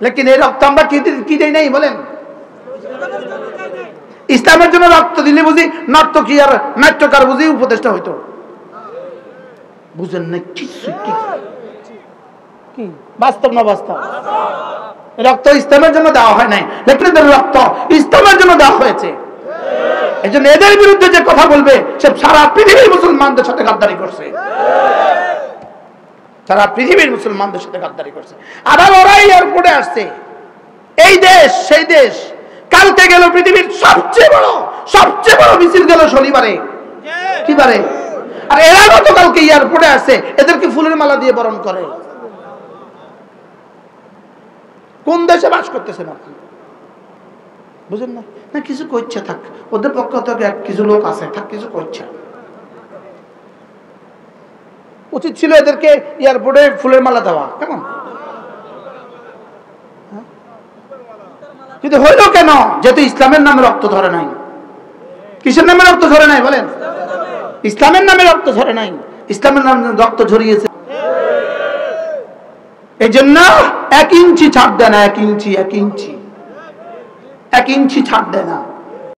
লেকিন এই রক্ত আমরা কি দেই নাই বলেন? ইসলামের জন্য রক্ত দিলে বুঝি নর্তকী আর নাট্যকার বুঝি উপদেষ্টা হইতো? বুঝেন না কিছু? কি বাস্তব না বাস্তব? রক্ত ইসলামের জন্য দেওয়া হয় নাই, লেকিন রক্ত ইসলামের জন্য দেওয়া হয়েছে। এই জন্য এদের বিরুদ্ধে যে কথা বলবে সে সারা পৃথিবীর মুসলমানদের সাথে গাদ্দারি করছে, সারা পৃথিবীর মুসলমানদের সাথে গাদ্দারি করছে। আবার ওরাই এয়ারপোর্টে আসছে, এই দেশ সেই দেশ। কালকে গেল পৃথিবীর সবচেয়ে বড় মিছিল গেল শনিবারে, কি বারে? আর এরা গতকালকে এয়ারপোর্টে আসছে, এদেরকে ফুলের মালা দিয়ে বরণ করে। কোন দেশে বাস করতেছেন আপনি? বুঝেন না? না কিছু করছে থাক, ওদের পক্ষ থেকে কিছু লোক আছে থাক, কিছু করছে। উচিত ছিল এদেরকে এয়ারপোর্টে ফুলের মালা দেওয়া, কেমন? কিন্তু হইল কেন? যেহেতু ইসলামের নামে রক্ত ধরে নাই। কিসের নামে রক্ত ধরে নাই বলেন? ইসলামের নামে রক্ত ধরে নাই, ইসলামের নামে রক্ত ঝরিয়েছে। এই জন্য 1 ইঞ্চি ছাড় দেয় না, 1 ইঞ্চি ছাড় দেয় না।